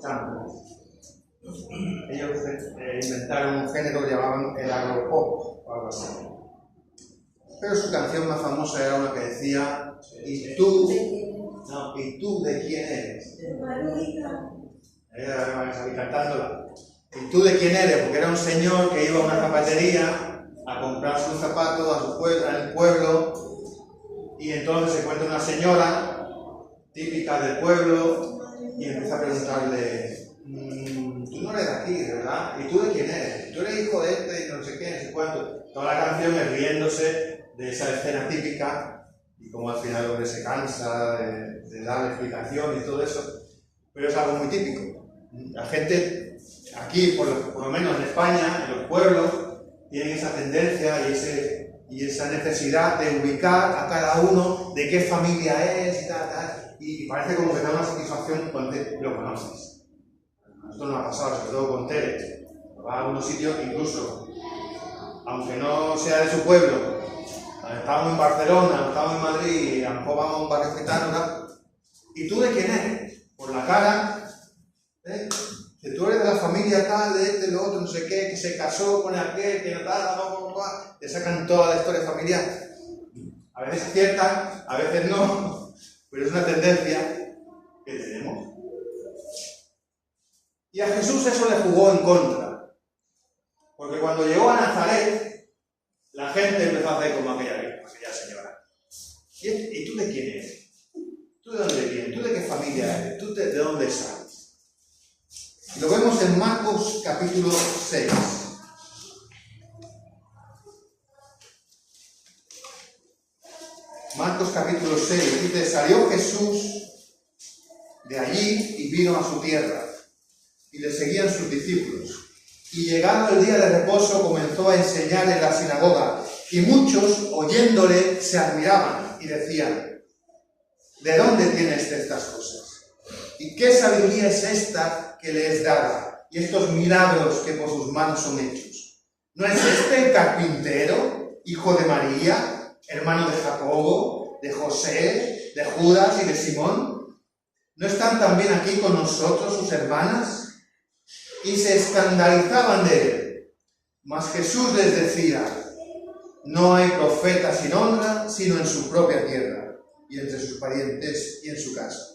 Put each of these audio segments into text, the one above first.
Champo. Ellos inventaron un género que llamaban el agropop o algo así. Pero su canción más famosa era una que decía: ¿y tú? No, ¿y tú de quién eres? Era cantándola. ¿Y tú de quién eres? Porque era un señor que iba a una zapatería a comprar sus zapatos a su pueblo, al pueblo, y entonces se encuentra una señora típica del pueblo y empieza a preguntarle: tú no eres de aquí, ¿verdad? ¿Y tú de quién eres? Tú eres hijo de este y no sé qué, no sé cuánto. Toda la canción es riéndose de esa escena típica y como al final el hombre se cansa de dar explicación y todo eso, pero es algo muy típico. La gente aquí, por lo menos en España, en los pueblos, tienen esa tendencia y esa necesidad de ubicar a cada uno de qué familia es y tal, y parece como que da una satisfacción cuando lo conoces. Esto nos ha pasado, sobre todo con Tere. Va a algunos sitios, incluso, aunque no sea de su pueblo, estábamos en Barcelona, estábamos en Madrid, a lo mejor vamos a un barrio gitano, ¿verdad? ¿Y tú de quién eres? Por la cara, que tú eres de la familia tal, de este, lo otro, no sé qué, que se casó con aquel, que no tal, te sacan toda la historia familiar. A veces es cierta, a veces no, pero es una tendencia que tenemos. Y a Jesús eso le jugó en contra, porque cuando llegó a Nazaret, la gente empezó a hacer como aquella señora. ¿Y tú de quién eres? ¿Tú de dónde vienes? ¿Tú de qué familia eres? ¿Tú de dónde sales? Lo vemos en Marcos capítulo 6. Marcos capítulo 6 dice: salió Jesús de allí y vino a su tierra, y le seguían sus discípulos. Y llegado el día de reposo comenzó a enseñar en la sinagoga, y muchos, oyéndole, se admiraban y decían: ¿de dónde tienes estas cosas? ¿Y qué sabiduría es esta que le es dada? Y estos milagros que por sus manos son hechos. ¿No es este el carpintero, hijo de María, hermano de Jacobo, de José, de Judas y de Simón? ¿No están también aquí con nosotros sus hermanas? Y se escandalizaban de él. Mas Jesús les decía: no hay profeta sin honra, sino en su propia tierra, y entre sus parientes, y en su casa.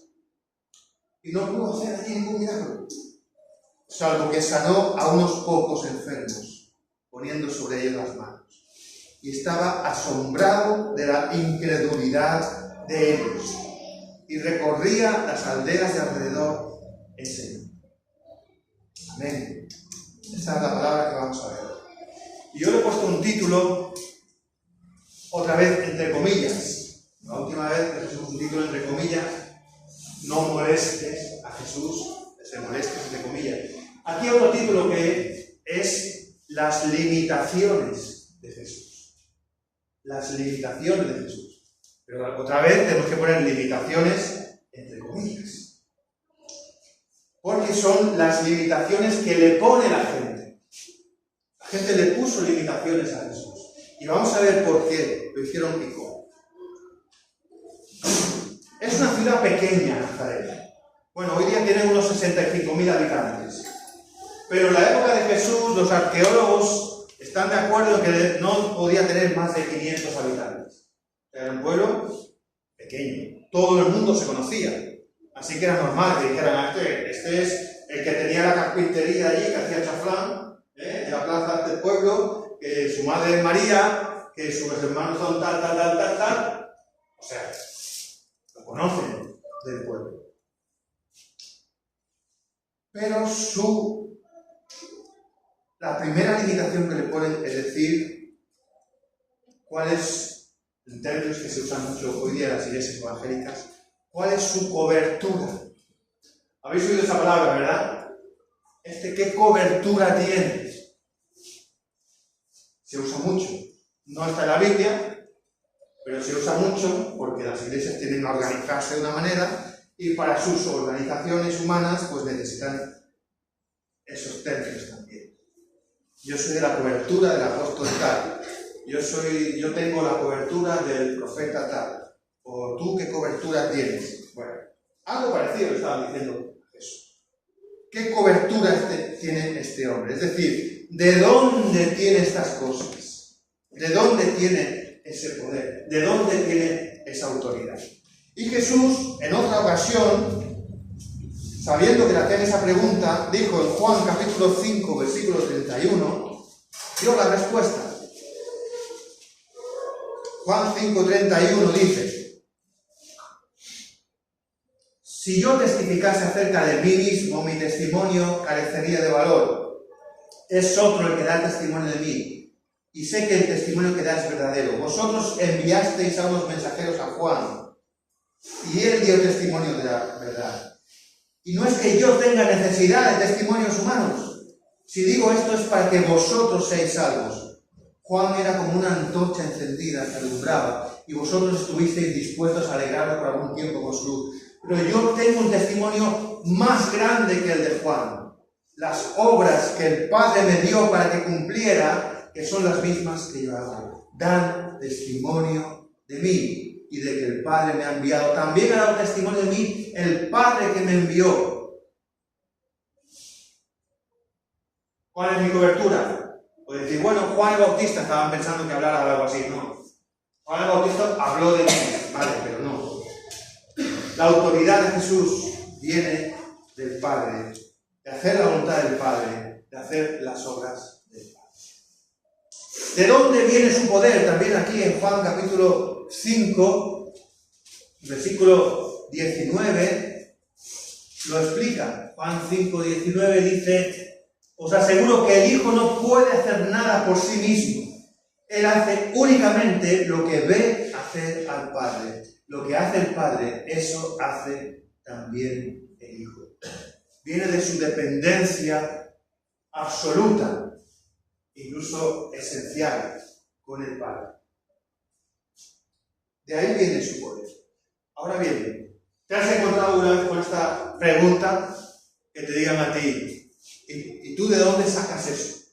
Y no pudo hacer allí ningún milagro, salvo que sanó a unos pocos enfermos, poniendo sobre ellos las manos. Y estaba asombrado de la incredulidad de ellos, y recorría las aldeas de alrededor enseñando. Amén. Esa es la palabra que vamos a ver. Y yo le he puesto un título, otra vez entre comillas. La última vez le pusimos un título entre comillas: no molestes a Jesús, se molestes entre comillas. Aquí otro título que es las limitaciones de Jesús. Las limitaciones de Jesús. Pero otra vez tenemos que poner limitaciones entre comillas. Porque son las limitaciones que le pone la gente. La gente le puso limitaciones a Jesús. Y vamos a ver por qué lo hicieron pico. Es una ciudad pequeña, Nazaret. Bueno, hoy día tiene unos 65.000 habitantes. Pero en la época de Jesús, los arqueólogos están de acuerdo en que no podía tener más de 500 habitantes. Era un pueblo pequeño. Todo el mundo se conocía. Así que era normal que dijeran: este es el que tenía la carpintería allí, que hacía chaflán, en la plaza del pueblo, que su madre es María, que sus hermanos son tal. O sea, lo conocen del pueblo. Pero la primera limitación que le ponen es decir cuál es, en términos que se usan mucho hoy día en las iglesias evangélicas, cuál es su cobertura. ¿Habéis oído esa palabra, verdad? ¿Qué cobertura tiene? Se usa mucho. No está en la Biblia, pero se usa mucho porque las iglesias tienen que organizarse de una manera y para sus organizaciones humanas pues necesitan esos términos también. Yo soy de la cobertura del apóstol tal. Yo tengo la cobertura del profeta tal. ¿O tú qué cobertura tienes? Bueno, algo parecido le estaban diciendo a Jesús. ¿Qué cobertura tiene este hombre? Es decir, ¿de dónde tiene estas cosas? ¿De dónde tiene ese poder? ¿De dónde tiene esa autoridad? Y Jesús, en otra ocasión, sabiendo que le hacían esa pregunta, dijo en Juan capítulo 5, versículo 31, dio la respuesta. Juan 5:31 dice: si yo testificase acerca de mí mismo, mi testimonio carecería de valor. Es otro el que da testimonio de mí, y sé que el testimonio que da es verdadero. Vosotros enviasteis a unos mensajeros a Juan, y él dio testimonio de la verdad. Y no es que yo tenga necesidad de testimonios humanos. Si digo esto es para que vosotros seáis salvos. Juan era como una antorcha encendida que alumbraba, y vosotros estuvisteis dispuestos a alegraros por algún tiempo con su luz. Pero yo tengo un testimonio más grande que el de Juan. Las obras que el Padre me dio para que cumpliera, que son las mismas que yo hago, dan testimonio de mí y de que el Padre me ha enviado. También ha dado testimonio de mí el Padre que me envió. ¿Cuál es mi cobertura? Pues decir, bueno, Juan el Bautista, estaban pensando que hablara de algo así. No. Juan el Bautista habló de mí, vale, pero no. La autoridad de Jesús viene del Padre, de hacer la voluntad del Padre, de hacer las obras del Padre. ¿De dónde viene su poder? También aquí en Juan capítulo 5, versículo 19, lo explica. Juan 5, 19 dice: os aseguro que el Hijo no puede hacer nada por sí mismo. Él hace únicamente lo que ve hacer al Padre. Lo que hace el Padre, eso hace también el Hijo. Viene de su dependencia absoluta, incluso esencial, con el Padre. De ahí viene su poder. Ahora bien, ¿te has encontrado una vez con esta pregunta que te digan a ti: ¿y tú de dónde sacas eso?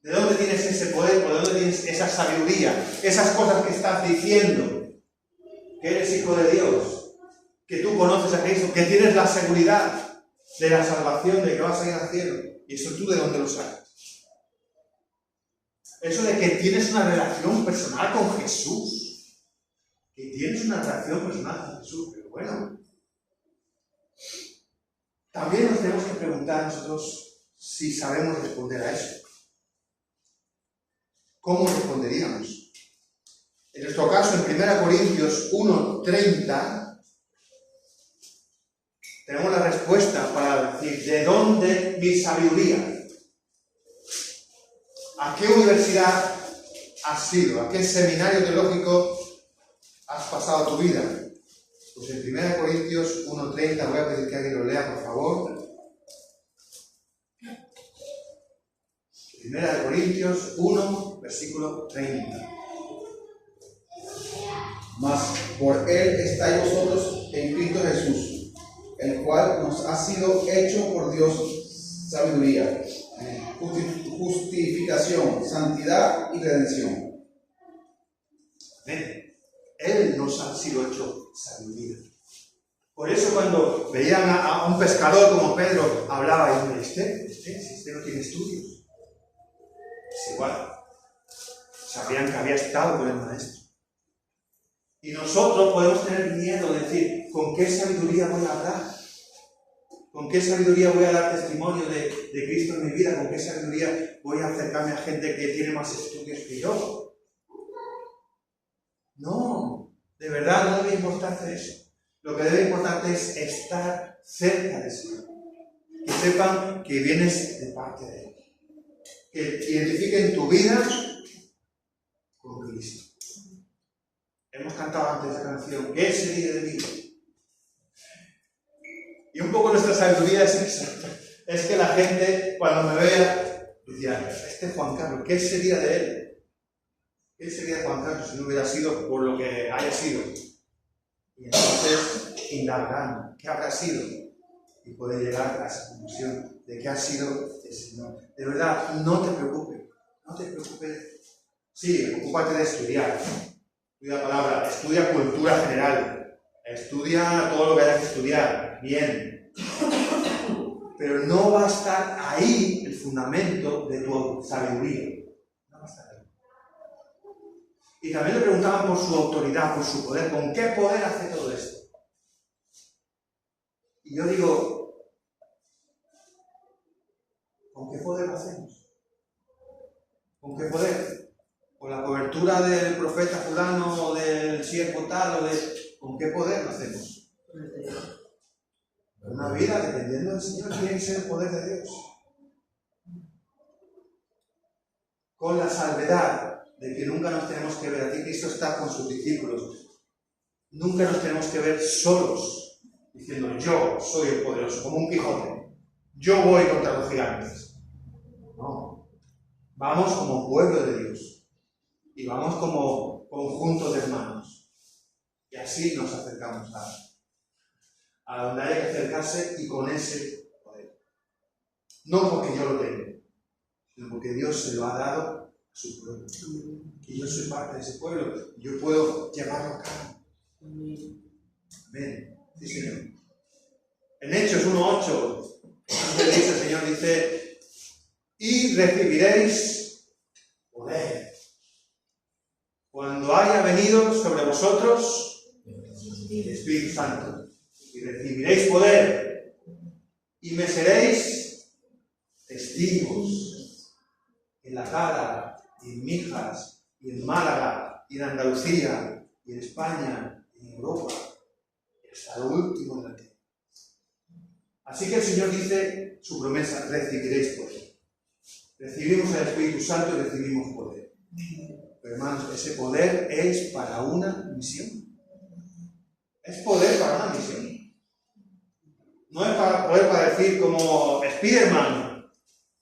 ¿De dónde tienes ese poder? ¿O de dónde tienes esa sabiduría? Esas cosas que estás diciendo. Que eres hijo de Dios, que tú conoces a Cristo, que tienes la seguridad de la salvación, de que vas a ir al cielo. ¿Y eso tú de dónde lo sacas? Eso de que tienes una relación personal con Jesús. Que tienes una relación personal con Jesús. Pero bueno, también nos tenemos que preguntar nosotros si sabemos responder a eso. ¿Cómo responderíamos? En nuestro caso, en 1 Corintios 1:30, tenemos la respuesta para decir: ¿de dónde mi sabiduría? ¿A qué universidad has ido? ¿A qué seminario teológico has pasado tu vida? Pues en 1 Corintios 1:30, voy a pedir que alguien lo lea, por favor. 1 Corintios 1, versículo 30. Mas por él estáis vosotros en Cristo Jesús, el cual nos ha sido hecho por Dios sabiduría, justificación, santidad y redención. Él nos ha sido hecho sabiduría. Por eso cuando veían a un pescador como Pedro, hablaba y decía: si este no tiene estudios, es igual. Sabían que había estado con el maestro. Y nosotros podemos tener miedo de decir: ¿con qué sabiduría voy a hablar? ¿Con qué sabiduría voy a dar testimonio de Cristo en mi vida? ¿Con qué sabiduría voy a acercarme a gente que tiene más estudios que yo? No, de verdad no debe importarte eso. Lo que debe importarte es estar cerca de Señor. Que sepan que vienes de parte de Él. Que identifiquen tu vida con Cristo. Hemos cantado antes esa canción: ¿qué sería de mí? Y un poco nuestra sabiduría es eso. Es que la gente, cuando me vea, decía: este Juan Carlos, ¿qué sería de él? ¿Qué sería de Juan Carlos si no hubiera sido por lo que haya sido? Y entonces indagarán qué habrá sido y poder llegar a esa conclusión de qué ha sido el Señor. De verdad, no te preocupes. No te preocupes. Sí, ocúpate de estudiar. Estudia palabra, estudia cultura general, estudia todo lo que hayas que estudiar, bien. pero no va a estar ahí el fundamento de tu sabiduría. No va a estar ahí. Y también le preguntaban por su autoridad, por su poder. ¿Con qué poder hace todo esto? Y yo digo, ¿con qué poder lo hacemos? ¿Con qué poder? ¿Con la cobertura del profeta fulano o del siervo tal? ¿Con qué poder lo hacemos? Una vida dependiendo del Señor tiene que ser el poder de Dios. Con la salvedad de que nunca nos tenemos que ver, aquí Cristo está con sus discípulos, nunca nos tenemos que ver solos, diciendo yo soy el poderoso, como un Quijote, yo voy contra los gigantes. No, vamos como pueblo de Dios y vamos como conjunto de hermanos y así nos acercamos a donde haya que acercarse y con ese poder. No porque yo lo tenga, sino porque Dios se lo ha dado a su pueblo. Y yo soy parte de ese pueblo. Yo puedo llevarlo a cabo. Amén. Sí, Señor. En Hechos 1:8, dice el Señor, dice, y recibiréis poder cuando haya venido sobre vosotros el Espíritu Santo. Y recibiréis poder y me seréis testigos en La Jara, y en Mijas, y en Málaga, y en Andalucía, y en España, y en Europa, y hasta lo último de la tierra. Así que el Señor dice su promesa, recibiréis poder. Recibimos el Espíritu Santo y recibimos poder. Pero hermanos, ese poder es para una misión. Es poder para una misión. No es para poder para decir como Spiderman,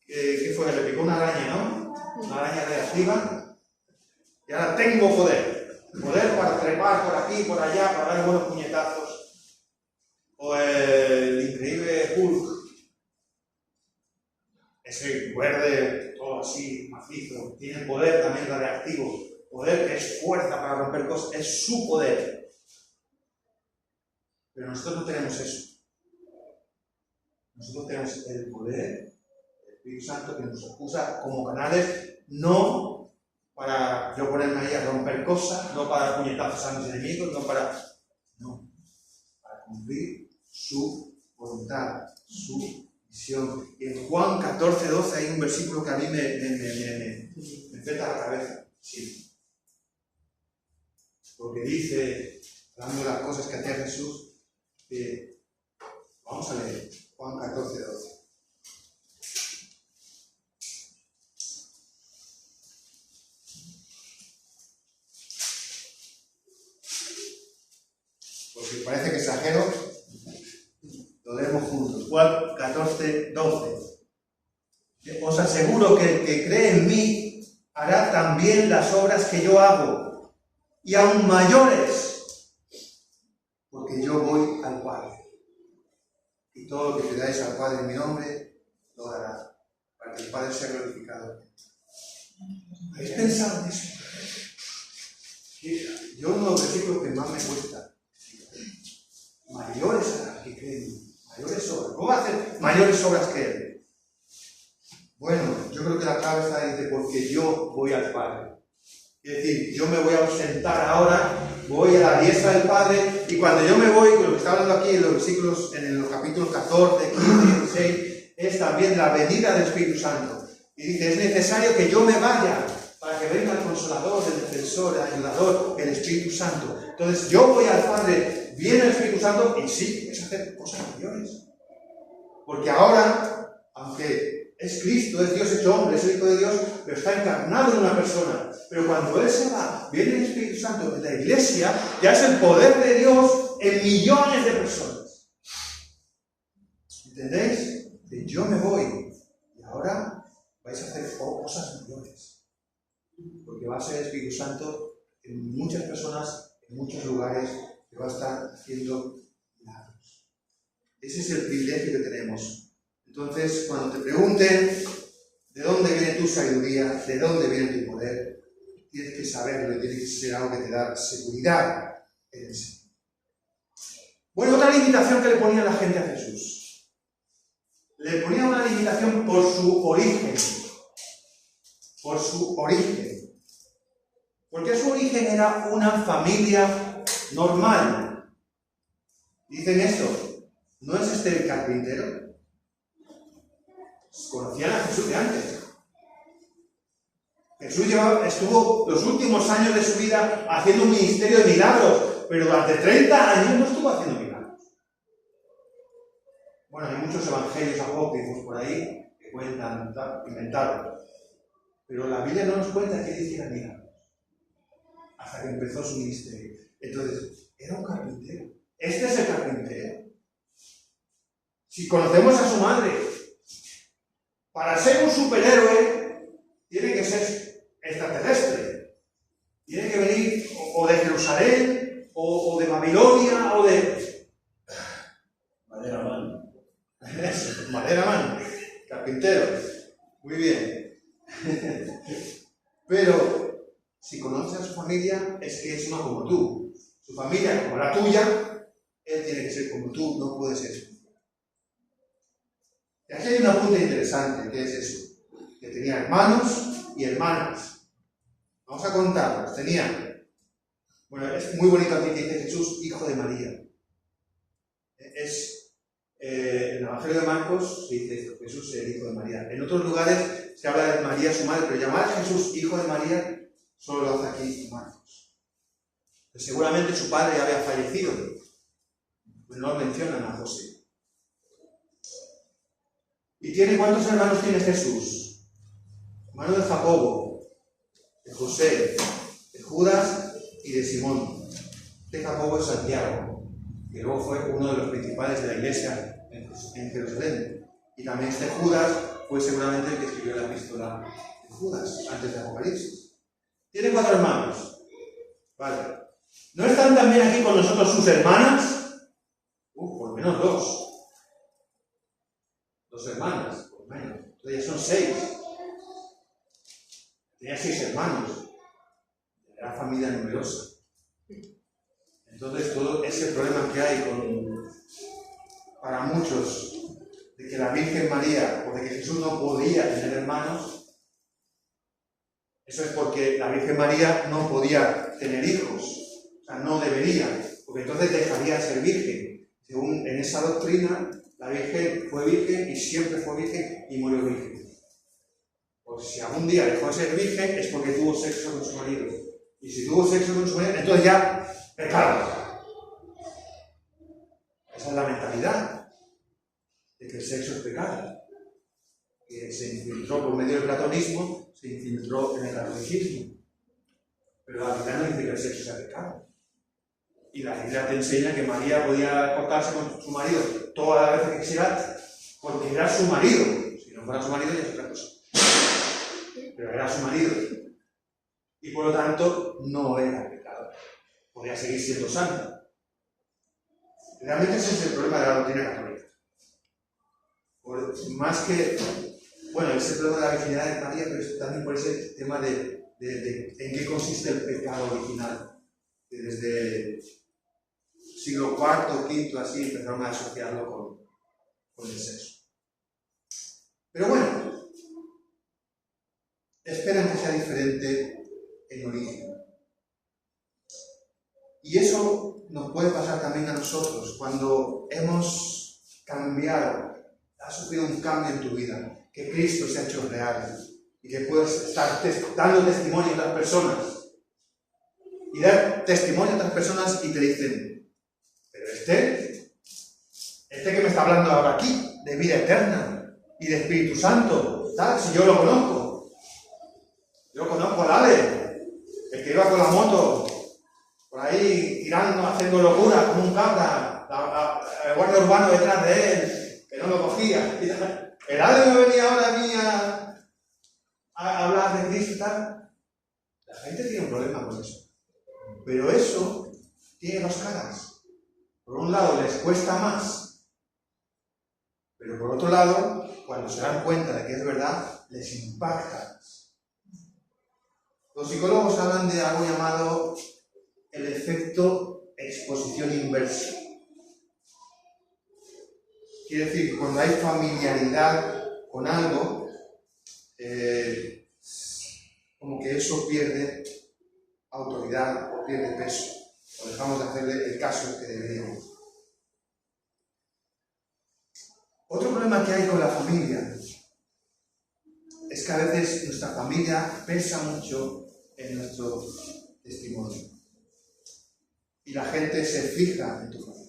que fue, le picó una araña, ¿no? Una araña reactiva. Y ahora tengo poder. Poder para trepar por aquí, por allá, para dar buenos puñetazos. O el increíble Hulk. Ese verde, todo así, macizo. Tiene poder también reactivo. Poder que es fuerza para romper cosas. Es su poder. Pero nosotros no tenemos eso. Nosotros tenemos el poder del Espíritu Santo que nos usa como canales, no para yo ponerme ahí a romper cosas, no para dar puñetazos a mis enemigos, no para cumplir su voluntad, su misión. Y en Juan 14:12 hay un versículo que a mí me peta la cabeza. Sí. Porque dice, hablando de las cosas que hacía Jesús, que vamos a leer. Juan 14:12. Porque parece que exagero, lo leemos juntos. Juan 14:12. Os aseguro que el que cree en mí hará también las obras que yo hago, y aún mayores, porque yo voy al Padre. Y todo lo que pidáis al Padre en mi nombre, lo dará, para que el Padre sea glorificado. ¿Habéis pensado en eso? Yo uno de los versículos que más me cuesta. Mayores a las que creen, mayores obras. ¿Cómo va a hacer mayores obras que Él? Bueno, yo creo que la clave está ahí, porque yo voy al Padre. Es decir, yo me voy a ausentar ahora, voy a la diestra del Padre, y cuando yo me voy, lo que está hablando aquí en los versículos, en los capítulos 14, 15 y 16, es también la venida del Espíritu Santo. Y dice, es necesario que yo me vaya para que venga el Consolador, el Defensor, el Ayudador, el Espíritu Santo. Entonces yo voy al Padre, viene el Espíritu Santo, y sí, es hacer cosas mayores. Porque ahora, aunque es Cristo, es Dios hecho hombre, es el Hijo de Dios, pero está encarnado en una persona. Pero cuando Él se va, viene el Espíritu Santo, en la iglesia ya es el poder de Dios en millones de personas. ¿Entendéis? Que yo me voy y ahora vais a hacer cosas mayores. Porque va a ser el Espíritu Santo en muchas personas, en muchos lugares, que va a estar haciendo milagros. Ese es el privilegio que tenemos. Entonces, cuando te pregunten de dónde viene tu sabiduría, de dónde viene tu poder, tienes que saberlo y tiene que ser algo que te da seguridad en el Señor. Bueno, otra limitación que le ponía la gente a Jesús. le ponían una limitación por su origen. Por su origen. Porque su origen era una familia normal. Dicen esto, ¿no es este el carpintero? Conocían a Jesús de antes. Jesús estuvo los últimos años de su vida haciendo un ministerio de milagros, pero durante 30 años no estuvo haciendo milagros. Bueno, hay muchos evangelios apócrifos por ahí que cuentan, inventados. Pero la Biblia no nos cuenta que hiciera milagros hasta que empezó su ministerio. Entonces, era un carpintero. Este es el carpintero. Si conocemos a su madre, para ser un superhéroe, tiene que ser extraterrestre. Tiene que venir o de Jerusalén, o de Babilonia, o de... Maderaman. Maderaman, carpintero. Muy bien. Pero, si conoces a su familia, es que es una como tú. Su familia como la tuya, él tiene que ser como tú, no puede ser. Y aquí hay un apunte interesante, que es eso. Que tenía hermanos y hermanas. Vamos a contarlos. Tenía, bueno, es muy bonito aquí que dice Jesús, hijo de María. En el Evangelio de Marcos se dice esto, Jesús es el hijo de María. En otros lugares se habla de María, su madre, pero llamar a Jesús hijo de María solo lo hace aquí Marcos. Pues seguramente su padre ya había fallecido, pues no mencionan a José. ¿Y cuántos hermanos tiene Jesús? Hermano de Jacobo, de José, de Judas y de Simón. De Jacobo es Santiago, que luego fue uno de los principales de la iglesia en Jerusalén. Y también este Judas fue seguramente el que escribió la epístola de Judas, antes de Apocalipsis. Tiene 4 hermanos. Vale. ¿No están también aquí con nosotros sus hermanas? Por lo menos 2. 2 hermanas, por lo menos. Entonces ya son 6. Tenía 6 hermanos. Era familia numerosa. Entonces todo ese problema que hay para muchos de que la Virgen María o de que Jesús no podía tener hermanos, eso es porque la Virgen María no podía tener hijos, o sea, no debería, porque entonces dejaría de ser virgen. Según en esa doctrina, la Virgen fue virgen y siempre fue virgen y murió virgen. Porque si algún día dejó de ser virgen es porque tuvo sexo con su marido. Y si tuvo sexo con su marido, entonces ya pecado. Esa es la mentalidad de que el sexo es pecado. Que se infiltró por medio del platonismo, se infiltró en el catolicismo. Pero la Biblia no dice que el sexo sea pecado. Y la Biblia te enseña que María podía acostarse con su marido todas las veces que quisiera, porque era su marido. Si no fuera su marido, ya es otra cosa. Pero era su marido. Y por lo tanto, no era pecado. Podía seguir siendo santa. Realmente ese es el problema de la doctrina católica. Más que, bueno, ese problema de la virginidad de María, pero es también por ese tema de en qué consiste el pecado original. Que desde el siglo IV, V, así, empezaron a asociarlo con el sexo. Pero bueno, esperan que sea diferente en origen. Y eso nos puede pasar también a nosotros cuando hemos cambiado, has sufrido un cambio en tu vida, que Cristo se ha hecho real y que puedes estar dando testimonio a otras personas y dar testimonio a otras personas y te dicen, pero este que me está hablando ahora aquí, de vida eterna y de Espíritu Santo, tal, si yo lo conozco. Yo conozco al Ale, el que iba con la moto por ahí tirando, haciendo locura como un cabra, el guardia urbano detrás de él, que no lo cogía. El Ale me venía ahora a mí a hablar de Cristo y tal. La gente tiene un problema con eso. Pero eso tiene 2 caras. Por un lado les cuesta más, pero por otro lado, cuando se dan cuenta de que es verdad, les impacta. Los psicólogos hablan de algo llamado el efecto exposición inversa. Quiere decir que cuando hay familiaridad con algo, como que eso pierde autoridad o pierde peso, o dejamos de hacerle el caso que deberíamos. Otro problema que hay con la familia es que a veces nuestra familia pesa mucho en nuestro testimonio y la gente se fija en tu familia.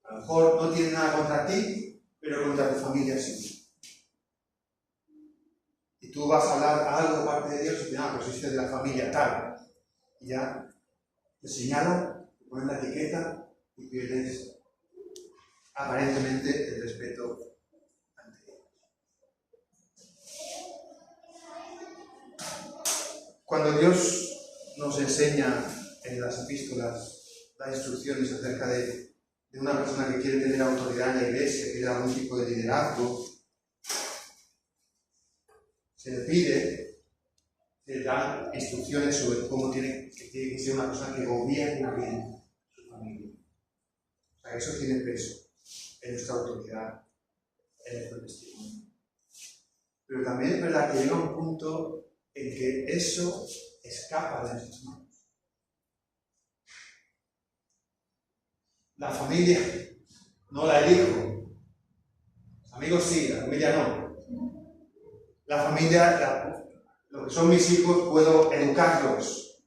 A lo mejor no tiene nada contra ti, pero contra tu familia sí. Y tú vas a hablar algo de parte de Dios y dices, pues este es de la familia tal. Y ya te señalan, te ponen la etiqueta y pierdes aparentemente el respeto ante Dios. Cuando Dios nos enseña en las epístolas, da instrucciones acerca de una persona que quiere tener autoridad en la iglesia, que quiere algún tipo de liderazgo, se le pide, se le dan instrucciones sobre cómo tiene que ser una persona que gobierna bien su familia. O sea, eso tiene peso en nuestra autoridad, en nuestro testimonio. Pero también es verdad que llega un punto en que eso escapa de nuestras manos. La familia no la elijo. Los amigos sí, la familia no. La familia, lo que son mis hijos, puedo educarlos.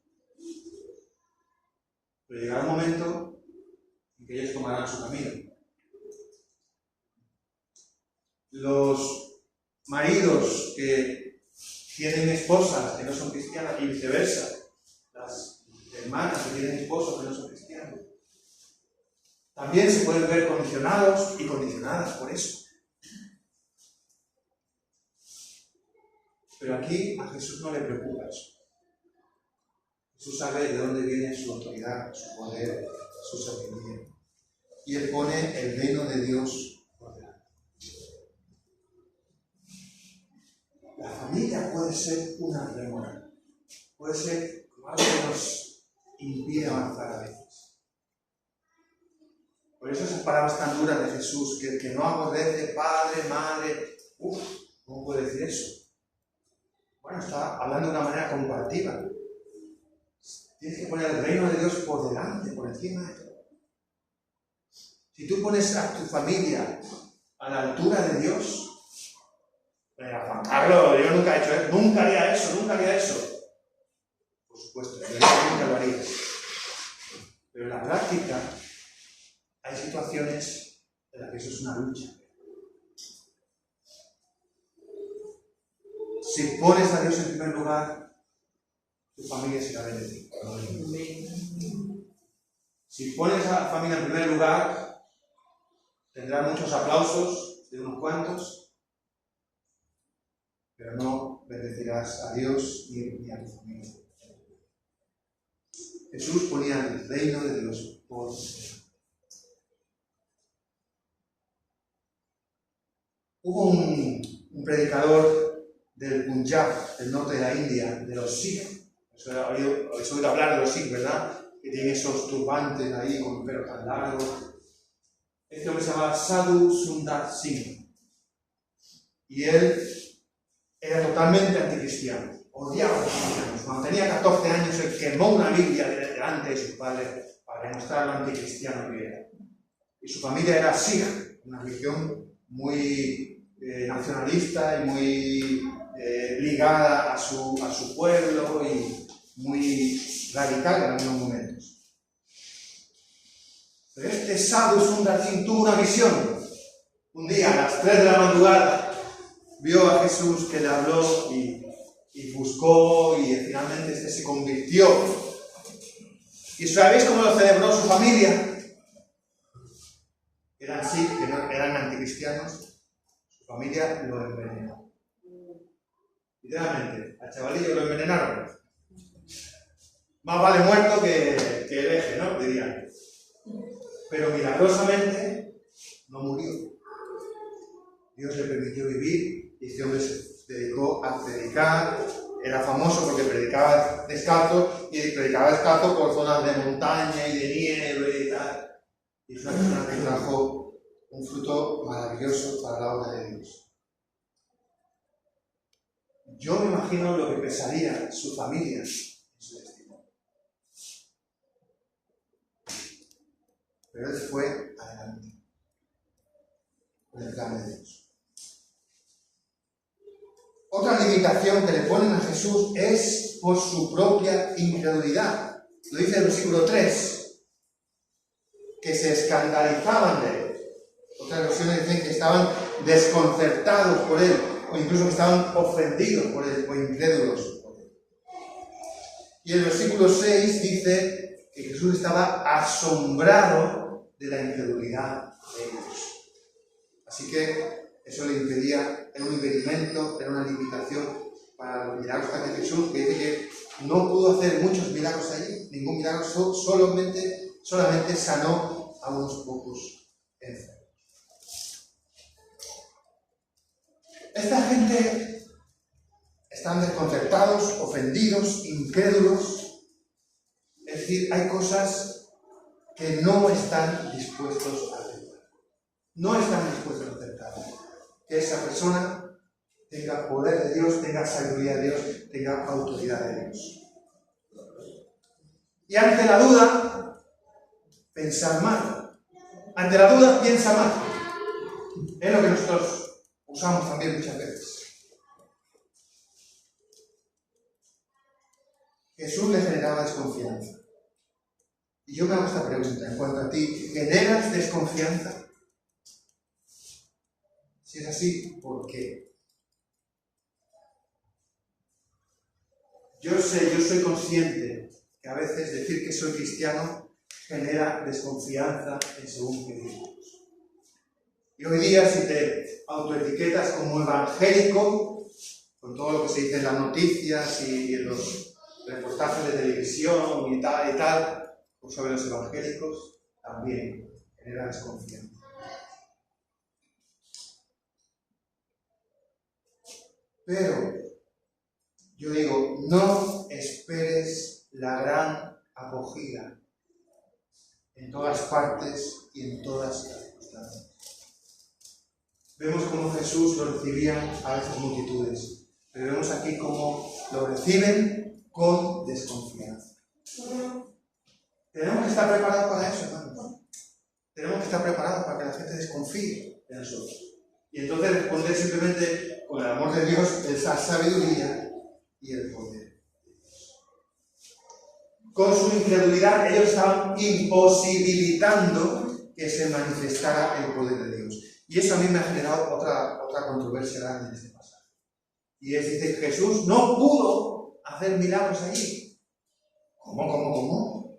Pero llegará un momento en que ellos tomarán su camino. Los maridos que tienen esposas que no son cristianas y viceversa, las hermanas que tienen esposos que no son cristianos, también se pueden ver condicionados y condicionadas por eso. Pero aquí a Jesús no le preocupa eso. Jesús sabe de dónde viene su autoridad, su poder, su sabiduría. Y Él pone el reino de Dios por delante. La familia puede ser una rémora, puede ser algo que nos impide avanzar a veces. Por eso esas palabras tan duras de Jesús, que el que no aborrece padre, madre, ¿cómo puede decir eso? Bueno, está hablando de una manera comparativa. Tienes que poner el reino de Dios por delante, por encima de todo. Si tú pones a tu familia a la altura de Dios, Juan Carlos, yo nunca he hecho eso, nunca haría eso. Por supuesto, yo nunca lo haría. Pero en la práctica hay situaciones en las que eso es una lucha. Si pones a Dios en primer lugar, tu familia será bendecida. Si pones a la familia en primer lugar, tendrás muchos aplausos de unos cuantos, pero no bendecirás a Dios ni a tu familia. Jesús ponía el reino de Dios por delante. Hubo un predicador del Punjab, del norte de la India, de los Sikh. Habéis oído hablar de los Sikh, ¿verdad? Que tienen esos turbantes ahí con el pelo tan largo. Este hombre se llamaba Sadhu Sundar Singh. Y él era totalmente anticristiano. Odiaba a los cristianos. Cuando tenía 14 años, él quemó una Biblia delante de sus padres para demostrar lo anticristiano que era. Y su familia era Sikh, una religión muy nacionalista y muy ligada a su pueblo y muy radical en algunos momentos. Pero este Sadhu Sundar Singh tuvo una visión. Un día a las 3 de la madrugada vio a Jesús que le habló y buscó y finalmente este se convirtió. ¿Y sabéis cómo lo celebró su familia? Eran Sikh, que no, eran anticristianos. Su familia lo envenenó. Literalmente, al chavalillo lo envenenaron. Más vale muerto que hereje, ¿no? Dirían. Pero milagrosamente no murió. Dios le permitió vivir y este hombre se dedicó a predicar. Era famoso porque predicaba descalzo y predicaba descalzo por zonas de montaña y de nieve y tal. Y es una persona que trajo un fruto maravilloso para la obra de Dios. Yo me imagino lo que pensaría su familia en su destino. Pero él fue adelante, con el plan de Dios. Otra limitación que le ponen a Jesús es por su propia incredulidad. Lo dice el versículo 3, que se escandalizaban de él. Otras versiones dicen que estaban desconcertados por él, o incluso que estaban ofendidos por él, o incrédulos por él. Y el versículo 6 dice que Jesús estaba asombrado de la incredulidad de ellos. Así que eso le impedía, era un impedimento, era una limitación para los milagros de Jesús, que dice que no pudo hacer muchos milagros allí, ningún milagro, solamente sanó a unos pocos enfermos. Esta gente están desconcertados, ofendidos, incrédulos, es decir, hay cosas que no están dispuestos a aceptar. No están dispuestos a aceptar que esa persona tenga poder de Dios, tenga sabiduría de Dios, tenga autoridad de Dios. Y ante la duda, pensar mal. Ante la duda, piensa mal. Es lo que nosotros usamos también muchas veces. Jesús le generaba desconfianza. Y yo me hago esta pregunta en cuanto a ti. ¿Generas desconfianza? Si es así, ¿por qué? Yo soy consciente que a veces decir que soy cristiano genera desconfianza en según qué decimos. Y hoy día, si te autoetiquetas como evangélico, con todo lo que se dice en las noticias y en los reportajes de televisión y tal, sobre los evangélicos, también genera desconfianza. Pero yo digo, no esperes la gran acogida en todas partes y en todas las circunstancias. Vemos cómo Jesús lo recibía a veces multitudes, pero vemos aquí cómo lo reciben con desconfianza. Tenemos que estar preparados para eso, hermanos. Tenemos que estar preparados para que la gente desconfíe de nosotros. Y entonces responder simplemente con el amor de Dios, esa sabiduría y el poder de Dios. Con su incredulidad, ellos estaban imposibilitando que se manifestara el poder de Dios. Y eso a mí me ha generado otra controversia grande en este pasaje. Y es, dice, Jesús no pudo hacer milagros allí. ¿Cómo?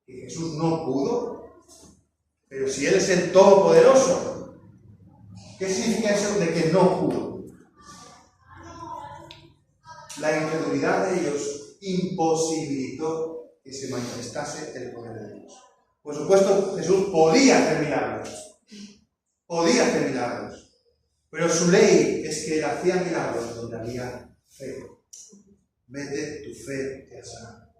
¿Que Jesús no pudo? Pero si Él es el Todopoderoso, ¿qué significa eso de que no pudo? La incredulidad de ellos imposibilitó que se manifestase el poder de Dios. Por supuesto, Jesús podía hacer milagros. Pero su ley es que Él hacía milagros donde había fe. Vete, tu fe te ha sanado.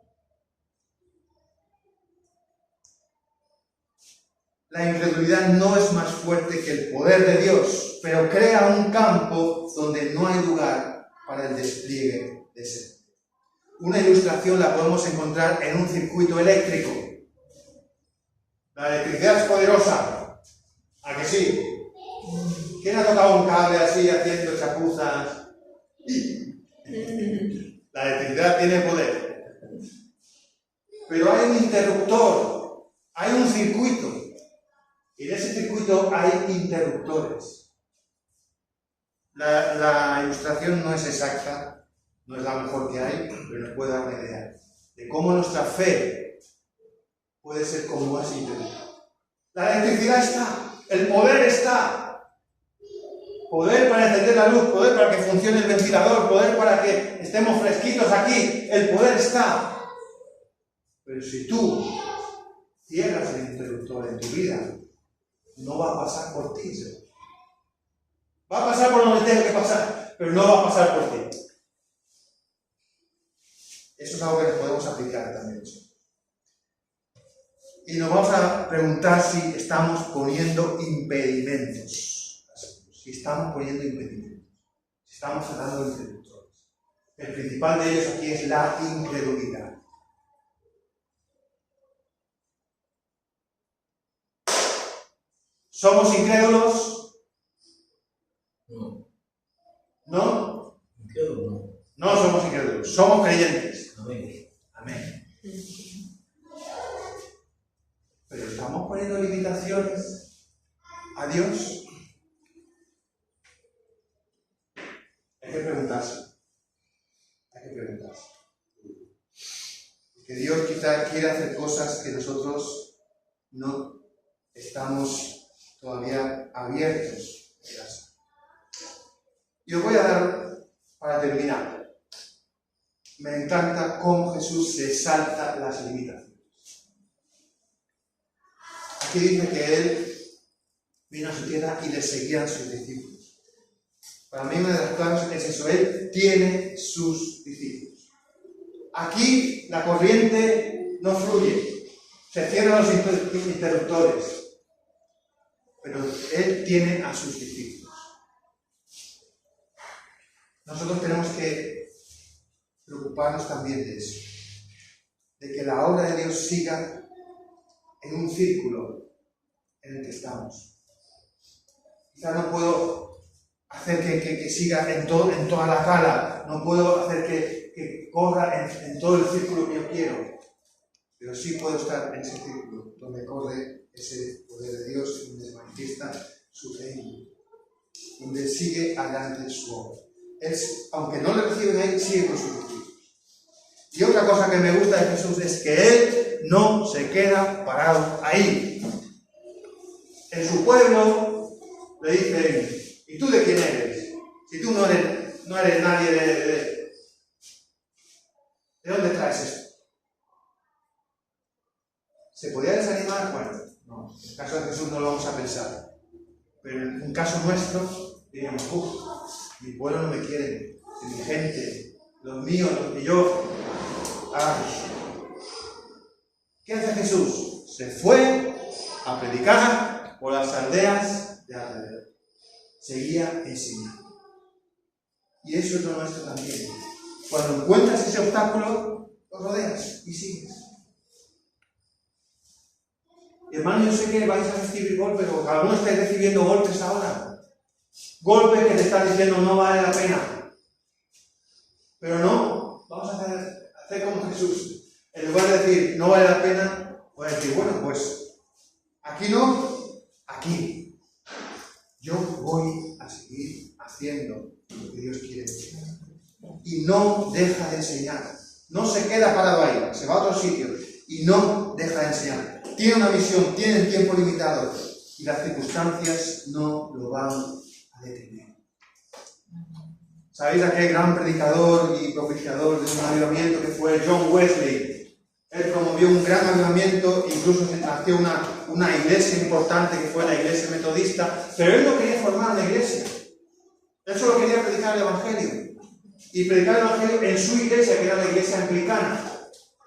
La incredulidad no es más fuerte que el poder de Dios, pero crea un campo donde no hay lugar para el despliegue de ese poder. Una ilustración la podemos encontrar en un circuito eléctrico. La electricidad es poderosa. ¿A que sí? ¿Quién ha tocado un cable así haciendo chapuzas? La electricidad tiene poder. Pero hay un interruptor, hay un circuito. Y en ese circuito hay interruptores. La ilustración no es exacta, no es la mejor que hay, pero nos puede dar una idea de cómo nuestra fe puede ser como ese interruptor. La electricidad está, el poder está. Poder para encender la luz, poder para que funcione el ventilador, poder para que estemos fresquitos aquí, el poder está. Pero si tú cierras el interruptor en tu vida, no va a pasar por ti, ¿sí? Va a pasar por donde tenga que pasar, pero no va a pasar por ti. Eso es algo que nos podemos aplicar también. Y y nos vamos a preguntar si estamos poniendo impedimentos. Si estamos poniendo impedimentos. Si estamos tratando de interruptores. El principal de ellos aquí es la incredulidad. ¿Somos incrédulos? No. ¿No? Incrédulo, no. No somos incrédulos, somos creyentes. Amén. Amén. Pero ¿estamos poniendo limitaciones a Dios? Hay que preguntarse. Hay que preguntarse. Porque Dios quizá quiere hacer cosas que nosotros no estamos todavía abiertos a hacer. Y os voy a dar, para terminar, me encanta cómo Jesús se salta las limitaciones. Aquí dice que Él vino a su tierra y le seguían sus discípulos. Para mí una de las claves es eso, Él tiene sus discípulos. Aquí la corriente no fluye, se cierran los interruptores, pero Él tiene a sus discípulos. Nosotros tenemos que preocuparnos también de eso, de que la obra de Dios siga en un círculo en el que estamos. Quizá no puedo hacer que siga en toda la cala, no puedo hacer que corra en todo el círculo que yo quiero, pero sí puedo estar en ese círculo donde corre ese poder de Dios, donde se manifiesta su reino, donde sigue adelante su obra. Aunque no le reciben a Él, sigue con sus discípulos. Y otra cosa que me gusta de Jesús es que Él no se queda parado ahí. En su pueblo le dicen, ¿y tú de quién eres? Si tú no eres nadie ¿de dónde traes esto? ¿Se podía desanimar? Bueno, no. En el caso de Jesús no lo vamos a pensar. Pero en un caso nuestro, diríamos, mi pueblo no me quiere, mi gente, los míos, los que yo. Ay. ¿Qué hace Jesús? Se fue a predicar por las aldeas de alrededor. Seguía enseñando. Y eso es lo nuestro también. Cuando encuentras ese obstáculo, lo rodeas y sigues. Y hermano, yo sé que vais a recibir golpes, o algunos estáis recibiendo golpes ahora. Golpes que te están diciendo no vale la pena. Pero no, vamos a hacer como Jesús. En lugar de decir no vale la pena, voy a decir, bueno, pues aquí no, aquí. Yo voy a seguir haciendo lo que Dios quiere. Y no deja de enseñar. No se queda parado ahí, se va a otro sitio y no deja de enseñar. Tiene una misión, tiene el tiempo limitado y las circunstancias no lo van a detener. ¿Sabéis aquel gran predicador y propiciador de un avivamiento que fue John Wesley? Él promovió un gran avivamiento, incluso se nació una iglesia importante que fue la iglesia metodista, pero él no quería formar una iglesia. Él solo quería predicar el evangelio. Y predicar el evangelio en su iglesia, que era la iglesia anglicana,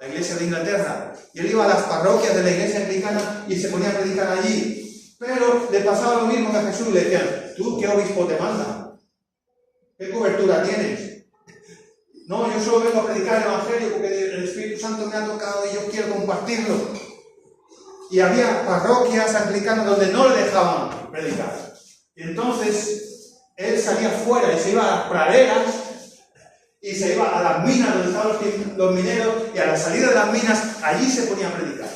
la iglesia de Inglaterra. Y él iba a las parroquias de la iglesia anglicana y se ponía a predicar allí. Pero le pasaba lo mismo que a Jesús, le decían, ¿tú qué obispo te manda? ¿Qué cobertura tienes? No, yo solo vengo a predicar el evangelio porque el Espíritu Santo me ha tocado y yo quiero compartirlo. Y había parroquias anglicanas donde no le dejaban predicar. Y entonces él salía fuera y se iba a las praderas y se iba a las minas donde estaban los mineros, y a la salida de las minas allí se ponía a predicar.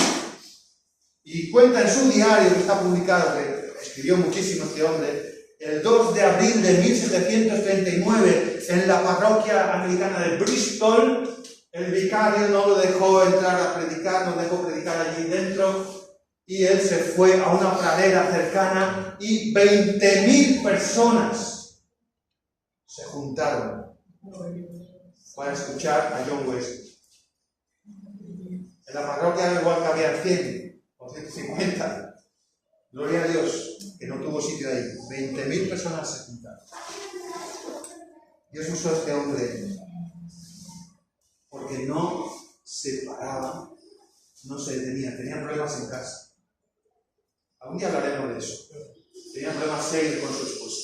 Y cuenta en su diario, que está publicado, que escribió muchísimo este hombre, el 2 de abril de 1739, en la parroquia anglicana de Bristol, el vicario no lo dejó entrar a predicar, no dejó predicar allí dentro, y él se fue a una pradera cercana y 20.000 personas se juntaron para escuchar a John Wesley. En la parroquia igual que había 100 o 150. Gloria a Dios, que no tuvo sitio ahí. 20.000 personas se juntaron. Dios usó a este hombre porque no se paraba no se detenía, tenía problemas en casa. Algún día hablaremos de eso. Tenía problemas serios con su esposa.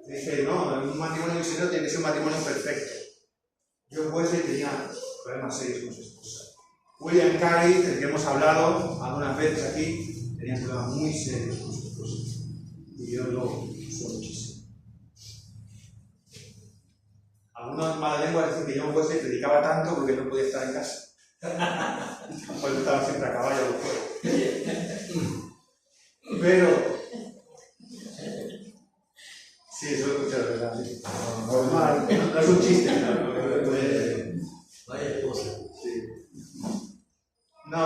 Dije, no, un matrimonio misionero tiene que ser un matrimonio perfecto. John Wesley tenía problemas serios con su esposa. William Carey, del que hemos hablado algunas veces aquí, tenía problemas muy serios con su esposa. Y Dios lo usó muchísimo. Algunos malas lenguas dicen que John Wesley predicaba tanto porque no podía estar en casa. Porque estaba siempre a caballo o fuera. Pero sí, eso lo he escuchado, ¿verdad? Sí. Normal, no es un chiste, Vaya esposa. Sí. No,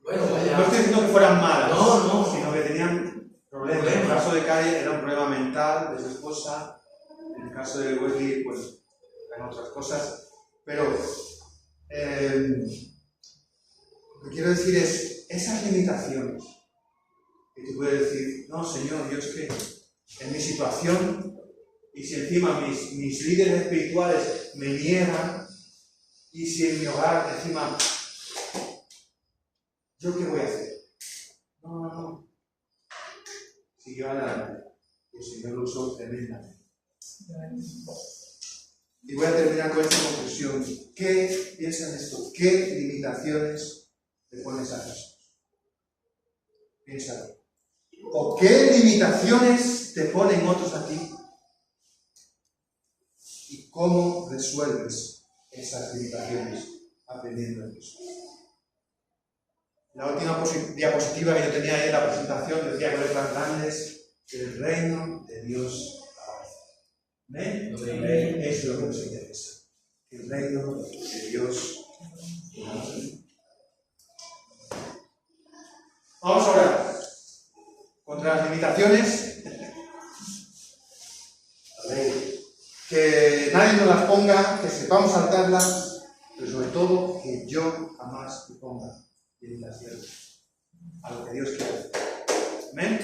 Bueno, vaya. no estoy diciendo que fueran malas, No. sino que tenían problemas. En el caso de Carey era un problema mental de su esposa, en el caso de Wesley, pues eran otras cosas. Pero lo que quiero decir es, esas limitaciones, que tú puedes decir, no, Señor, yo es que en mi situación, y si encima mis líderes espirituales me niegan, y si en mi hogar encima, ¿yo qué voy a hacer? No. Siguió adelante. El Señor lo usó tremendamente. Y voy a terminar con esta conclusión. ¿Qué piensas de esto? ¿Qué limitaciones te pones a Jesús? Piénsalo. ¿O qué limitaciones te ponen otros a ti? ¿Y cómo resuelves esas limitaciones aprendiendo de Jesús? La última diapositiva que yo tenía ahí en la presentación decía que letras grandes que el reino de Dios avance. ¿Amén? Amén. Eso es lo que nos interesa. Que el reino de Dios avance. Vamos a orar. Contra las limitaciones, que nadie nos las ponga, que sepamos saltarlas, pero sobre todo que yo jamás me ponga limitaciones a lo que Dios quiere. ¿Amén?